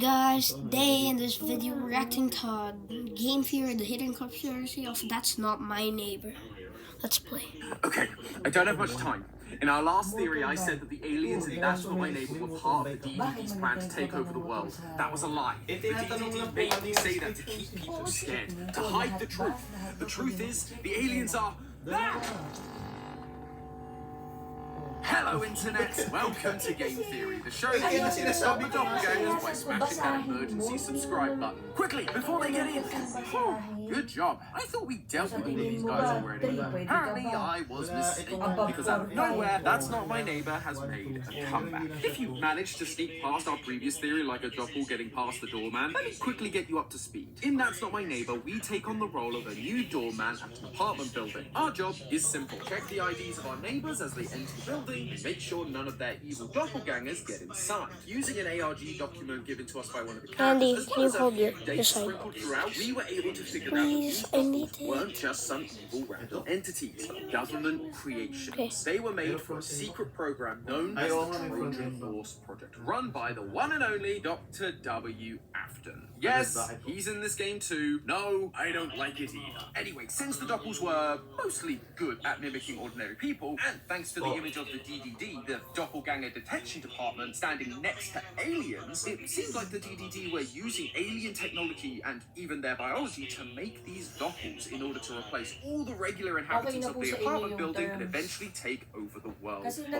Guys, today in this video we're reacting to Game Theory, the hidden conspiracy of That's Not My Neighbor. Let's play. Okay, I don't have much time. In our last theory, I said that the aliens in That's Not My Neighbor were part of the DVD's plan to take over the world. That was a lie. The DVD made me say that to keep people scared, to hide the truth. The truth is, the aliens are there! Hello, Internet! Welcome to Game Theory, the show that aims to stop the doppelgangers by smashing that emergency subscribe button. Quickly, before they get in! Good job. I thought we dealt with all of these guys already. Apparently, I was mistaken, because out of nowhere, That's Not My Neighbor has made a comeback. If you managed to sneak past our previous theory like a doppel getting past the doorman, let me quickly get you up to speed. In That's Not My Neighbor, we take on the role of a new doorman at an apartment building. Our job is simple. Check the IDs of our neighbors as they enter the building, and make sure none of their evil doppelgangers get inside. Using an ARG document given to us by one of the Andy, characters, can you hold your side? sprinkled throughout, we were able to figure out Please, that I these need doppels it. weren't just some evil random entities, but government creations. Okay. They were made for a secret program known as the Trojan Horse Project, run by the one and only Dr. W. Afton. Yes, he's in this game too. No, I don't like it either. Anyway, since the doppels were mostly good at mimicking ordinary people, and thanks to the image of the DDD, the Doppelganger Detection Department, standing next to aliens, it seemed like the DDD were using alien technology and even their biology to make these doppels in order to replace all the regular inhabitants of the apartment building and eventually take over the world. Kasi The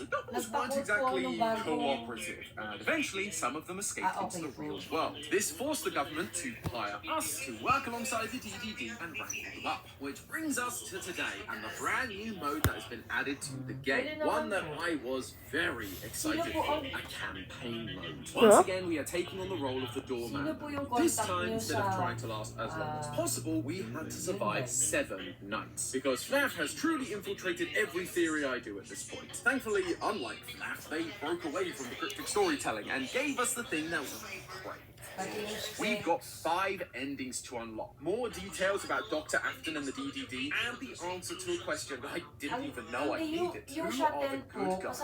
doppels weren't exactly cooperative, and eventually some of them escaped into the real world. This forced the government to hire us to work alongside the DDD and rank them up, which brings us to today and the brand new mode that has been added to the game. One that I was very excited for, a campaign mode. Once again, we are taking on the role of the doorman. This time, instead of trying to last as long as possible, we had to survive 7 nights. Because FNAF has truly infiltrated every theory I do at this point. Thankfully, unlike FNAF, they broke away from the cryptic storytelling and gave us the thing that was great. We've got 5 endings to unlock. More details about Dr. Afton and the DDD, and the answer to a question that I didn't even know I needed. Who are the good guys?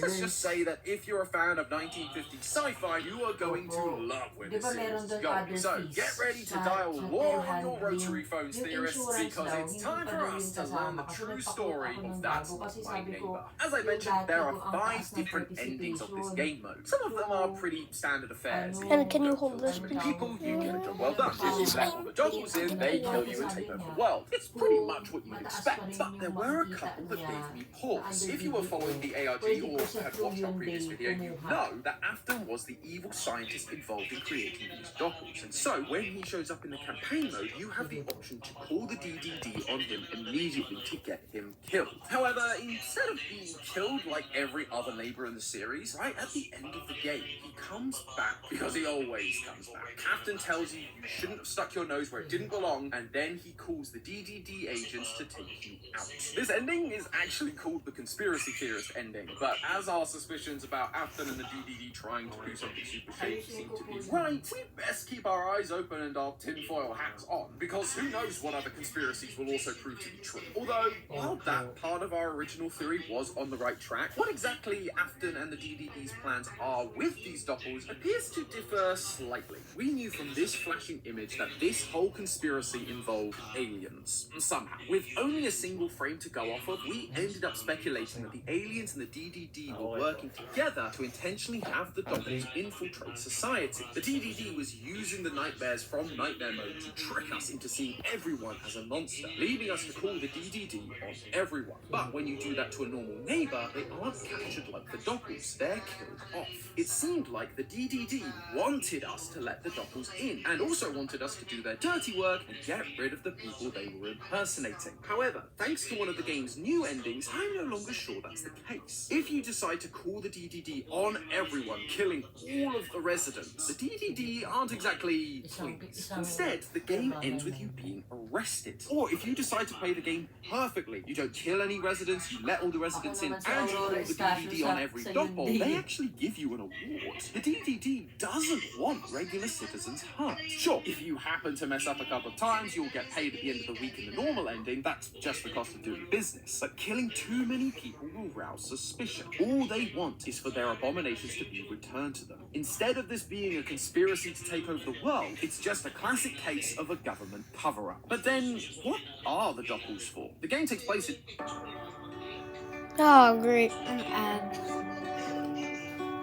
Let's just say that if you're a fan of 1950s sci-fi, you are going to love where this series is going. So get ready to dial war on your rotary phones, theorists, because it's time for us to learn the true story of That's Not My Neighbor. As I mentioned, there are 5 different endings of this game mode. Some of them are pretty standard affairs. And can you hold this, please? People, you get a job well done. If you let all the doppels in, they kill you and take over the world. It's pretty much what you'd expect. But there were a couple that gave me pause. If you were following the ARG or had watched our previous video, you know that Afton was the evil scientist involved in creating these doppels. And so, when he shows up in the campaign mode, you have the option to call the DDD on him immediately to get him killed. However, instead of being killed like every other neighbor in the series, right at the end of the game, he comes back because he always comes back. Afton tells you you shouldn't have stuck your nose where it didn't belong, and then he calls the DDD agents to take you out. This ending is actually called the Conspiracy Theorist ending, but as our suspicions about Afton and the DDD trying to do something super shady seem to be right, we best keep our eyes open and our tinfoil hats on, because who knows what other conspiracies will also prove to be true. Although, while that part of our original theory was on the right track, what exactly Afton and the DDD's plans are with these doppels appears to differ slightly. We knew from this flashing image that this whole conspiracy involved aliens, somehow. With only a single frame to go off of, we ended up speculating that the aliens and the DDD were working together to intentionally have the doppels infiltrate society. The DDD was using the nightmares from Nightmare Mode to trick us into seeing everyone as a monster, leading us to call the DDD on everyone. But when you do that to a normal neighbor, they aren't captured like the doppels, they're killed off. It seemed like the DDD wanted us to let the doppels in, and also wanted us to do their dirty work and get rid of the people they were impersonating. However, thanks to one of the game's new endings, I'm no longer sure that's the case. If you decide to call the DDD on everyone, killing all of the residents, the DDD aren't exactly pleased. Instead, the game ends with you being arrested. Or if you decide to play the game perfectly, you don't kill any residents, you let all the residents in, and you call the DDD on every doppel, they actually give you an award. The DDD does doesn't want regular citizens hurt. Sure, if you happen to mess up a couple of times, you'll get paid at the end of the week in the normal ending. That's just the cost of doing business. But killing too many people will rouse suspicion. All they want is for their abominations to be returned to them. Instead of this being a conspiracy to take over the world, it's just a classic case of a government cover-up. But then, what are the Doppels for? The game takes place in... Oh, great. An ad.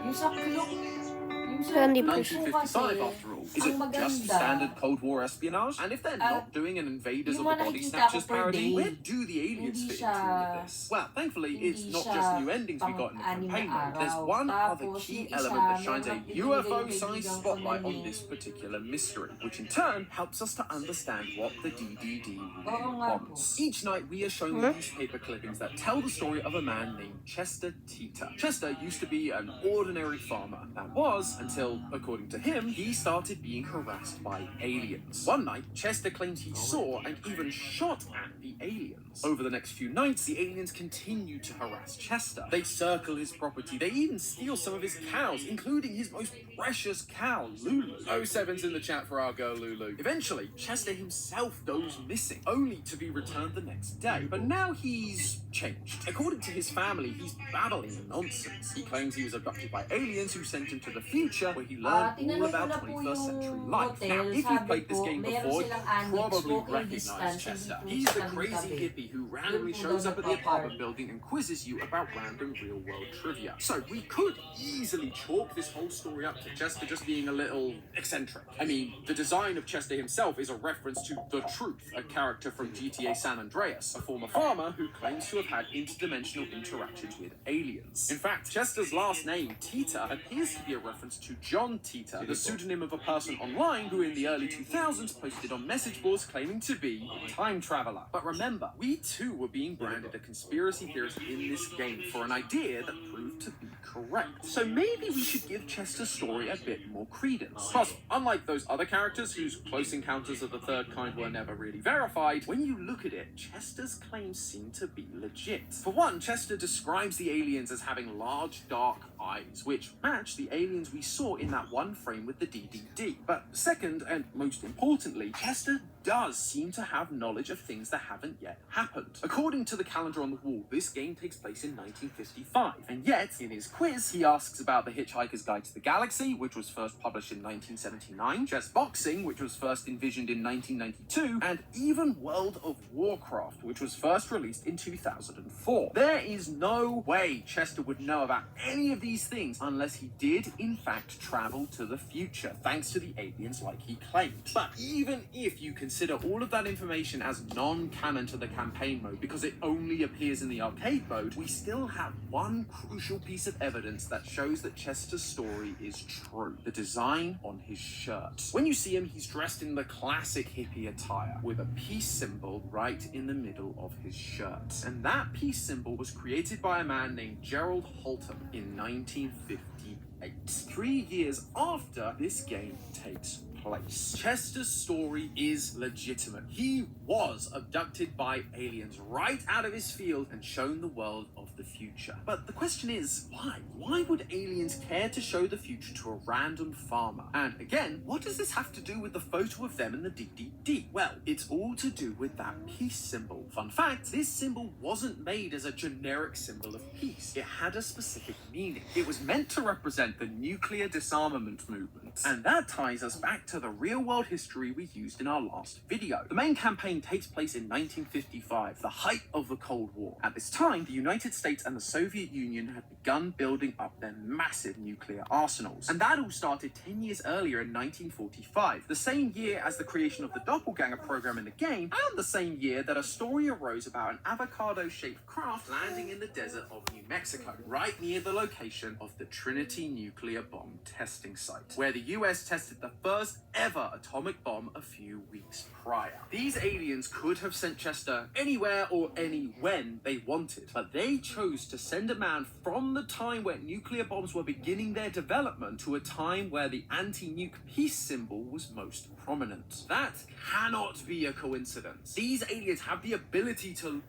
Yung sa cloak, yung sa 20%. 1955, after all. Is it just standard Cold War espionage? And if they're not doing an Invaders of yung the mga Body nakikita Snatchers ko per parody, day, where do the aliens hindi fit siya- into all of this? Well, thankfully, it's hindi not siya just new endings we got in the pang-anim na campaign mode. There's araw. one other Tapos, key yung isa, element that shines a meron nagbibigay yung UFO-sized kaibigan ko spotlight na on ni- this particular mystery, which in turn helps us to understand what the DDD really Oo nga po. wants. Each night, we are shown newspaper clippings that tell the story of a man named Chester Teeter. Chester used to be an ordinary farmer. That was until, according to him, he started being harassed by aliens. One night, Chester claims he saw and even shot at the aliens. Over the next few nights, the aliens continue to harass Chester. They circle his property. They even steal some of his cows, including his most precious cow, Lulu. 07's in the chat for our girl Lulu. Eventually, Chester himself goes missing, only to be returned the next day. But now he's changed. According to his family, he's babbling nonsense. He claims he was abducted by aliens who sent him to the future, where he learned all about 21st century life. Now, if you've played this game before, you probably recognize Chester. He's the crazy hippie who randomly shows up at the apartment building and quizzes you about random real-world trivia. So we could easily chalk this whole story up to Chester just being a little eccentric. I mean, the design of Chester himself is a reference to The Truth, a character from GTA San Andreas, a former farmer who claims to have had interdimensional interactions with aliens. In fact, Chester's last name, Teeter, appears to be a reference to John Teeter, the pseudonym of a person online who in the early 2000s posted on message boards claiming to be a time traveler. But remember, we too were being branded a conspiracy theorist in this game for an idea that proved to be correct. So maybe we should give Chester's story a bit more credence. Plus, unlike those other characters whose close encounters of the third kind were never really verified, when you look at it, Chester's claims seem to be legit. For one, Chester describes the aliens as having large, dark eyes, which match the aliens we saw in that one frame with the DDD. But second, and most importantly, Chester does seem to have knowledge of things that haven't yet happened. According to the calendar on the wall, this game takes place in 1955, and yet, in his quiz, he asks about The Hitchhiker's Guide to the Galaxy, which was first published in 1979, Chess Boxing, which was first envisioned in 1992, and even World of Warcraft, which was first released in 2004. There is no way Chester would know about any of these things unless he did, in fact, travel to the future, thanks to the aliens like he claimed. But even if you consider all of that information as non-canon to the campaign mode because it only appears in the arcade mode, we still have one crucial piece of evidence that shows that Chester's story is true. The design on his shirt. When you see him, he's dressed in the classic hippie attire with a peace symbol right in the middle of his shirt. And that peace symbol was created by a man named Gerald Holton in 1958, 3 years after this game takes place. Chester's story is legitimate. He was abducted by aliens right out of his field and shown the world of the future. But the question is, why? Why would aliens care to show the future to a random farmer? And again, what does this have to do with the photo of them in the DDD? Well, it's all to do with that peace symbol. Fun fact, this symbol wasn't made as a generic symbol of peace. It had a specific meaning. It was meant to represent the nuclear disarmament movement. And that ties us back to the real-world history we used in our last video. The main campaign takes place in 1955, the height of the Cold War. At this time, the United States and the Soviet Union had begun building up their massive nuclear arsenals. And that all started 10 years earlier in 1945, the same year as the creation of the Doppelganger program in the game, and the same year that a story arose about an avocado-shaped craft landing in the desert of New Mexico, right near the location of the Trinity nuclear bomb testing site, where the US tested the first ever atomic bomb a few weeks prior. These aliens could have sent Chester anywhere or any when they wanted, but they chose to send a man from the time where nuclear bombs were beginning their development to a time where the anti-nuke peace symbol was most prominent. That cannot be a coincidence. These aliens have the ability to...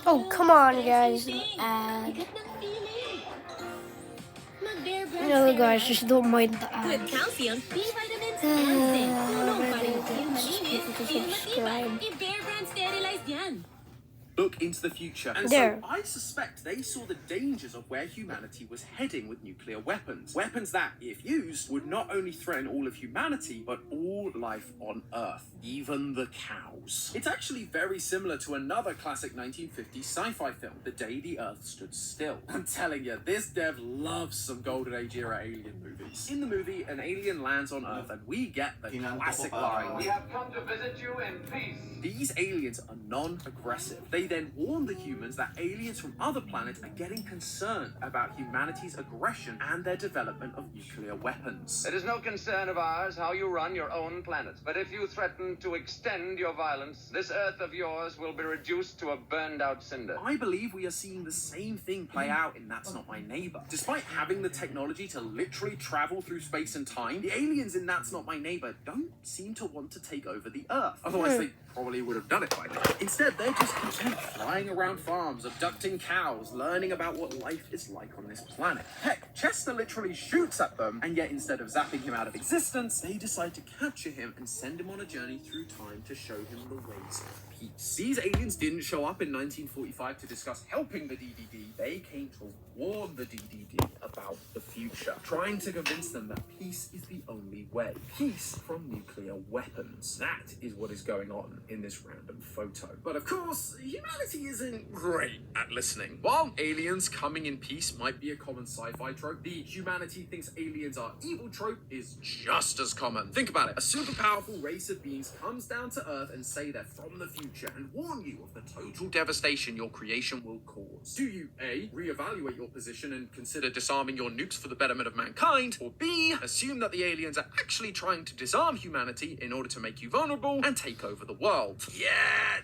Oh, come on, guys. Ad. No, guys, just don't mind the With ads. calcium, B vitamins, and zinc. Tulong pa rin Just malinis, people to skin subscribe. matibay. I-Bear Brand sterilized yan. Look into the future. And There. so I suspect they saw the dangers of where humanity was heading with nuclear weapons. Weapons that, if used, would not only threaten all of humanity, but all life on Earth, even the cows. It's actually very similar to another classic 1950s sci-fi film, The Day the Earth Stood Still. I'm telling you, this dev loves some Golden Age era alien movies. In the movie, an alien lands on Earth and we get the classic line. We have come to visit you in peace. These aliens are non-aggressive. They then warn the humans that aliens from other planets are getting concerned about humanity's aggression and their development of nuclear weapons. It is no concern of ours how you run your own planet. But if you threaten to extend your violence, this Earth of yours will be reduced to a burned-out cinder. I believe we are seeing the same thing play out in That's Not My Neighbor. Despite having the technology to literally travel through space and time, the aliens in That's Not My Neighbor don't seem to want to take over the Earth. Otherwise, they probably would have done it by now. Instead, they're just content flying around farms, abducting cows, learning about what life is like on this planet. Heck, Chester literally shoots at them, and yet instead of zapping him out of existence, they decide to capture him and send him on a journey through time to show him the ways of peace. These aliens didn't show up in 1945 to discuss helping the DDD. They came to warn the DDD about the future, trying to convince them that peace is the only way. Peace from nuclear weapons. That is what is going on in this random photo. But of course, humanity isn't great at listening. While aliens coming in peace might be a common sci-fi trope, the humanity thinks aliens are evil trope is just as common. Think about it. A super powerful race of beings comes down to Earth and say they're from the future and warn you of the total devastation your creation will cause. Do you A, reevaluate your position and consider disarming your nukes for the betterment of mankind, or B, assume that the aliens are actually trying to disarm humanity in order to make you vulnerable and take over the world? Yeah,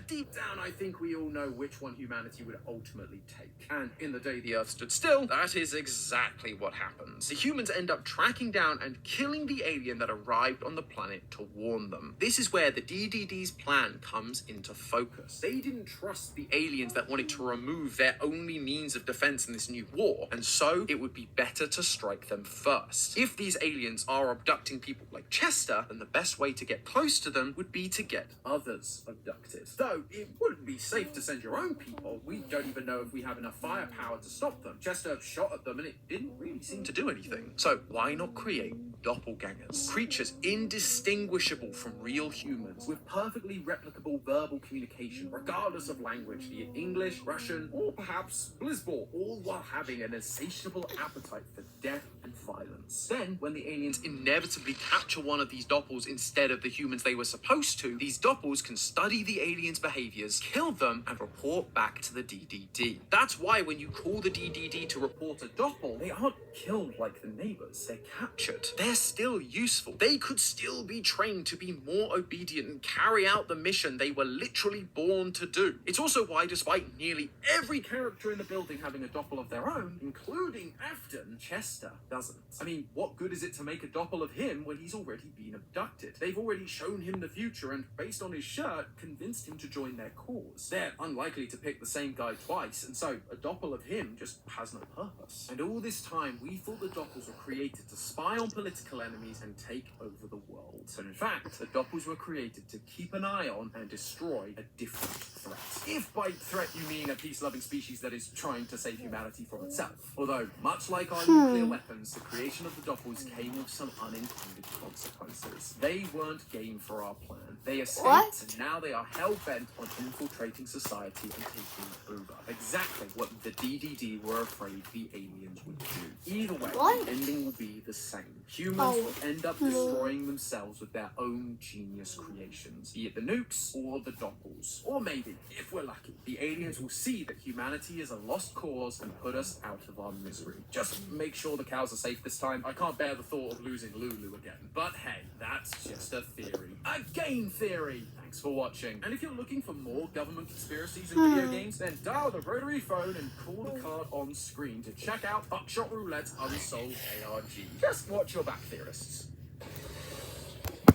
deep down I think we all know which one humanity would ultimately take. And in The Day the Earth Stood Still, that is exactly what happens. The humans end up tracking down and killing the alien that arrived on the planet to warn them. This is where the DDD's plan comes into focus. They didn't trust the aliens that wanted to remove their only means of defense in this new war, and so it would be better to strike them first. If these aliens are abducting people like Chester, then the best way to get close to them would be to get others abducted. Though it wouldn't be safe to send your own people. We don't even know if we have enough firepower to stop them. Chester shot at them and it didn't really seem to do anything. So why not create doppelgangers? Creatures indistinguishable from real humans with perfectly replicable verbal communication, regardless of language, be it English, Russian, or perhaps Blizzball, all while having an insatiable appetite for death and violence. Then, when the aliens inevitably capture one of these doppels instead of the humans they were supposed to, these doppels can study the aliens' behaviors, kill them, and report back to the DDD. That's why when you call the DDD to report a doppel, they aren't killed like the neighbors, they're captured. They're still useful. They could still be trained to be more obedient and carry out the mission they were literally born to do. It's also why, despite nearly every character in the building having a doppel of their own, including Afton, Chester doesn't. I mean, what good is it to make a doppel of him when he's already been abducted? They've already shown him the future and, based on his shirt, convinced him to join their cause. They're unlikely to pick the same guy twice, and so a doppel of him just has no purpose. And all this time, we thought the doppels were created to spy on political enemies and take over the world. But in fact, the doppels were created to keep an eye on and destroy a different threat. If by threat you mean a peace-loving species that is trying to save humanity from itself. Although, much like our nuclear weapons, the creation of the doppels came with some unintended consequences. They weren't game for our plan. They escaped, What? and now they are hell-bent on infiltrating society and taking over. Exactly what the DDD were afraid the aliens would do. Either way, What? the ending will be the same. Humans Oh, will end up destroying themselves with their own genius creations, be it the nukes or the doppels. Or maybe, if we're lucky, the aliens will see that humanity is a lost cause and put us out of our misery. Just make sure the cows are safe this time. I can't bear the thought of losing Lulu again. But hey, that's just a theory. A game theory! Thanks for watching. And if you're looking for more government conspiracies in video games, then dial the rotary phone and call the card on screen to check out Buckshot Roulette's Unsolved ARG. Just watch your back, theorists.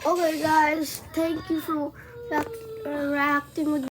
Okay, guys, thank you for reacting with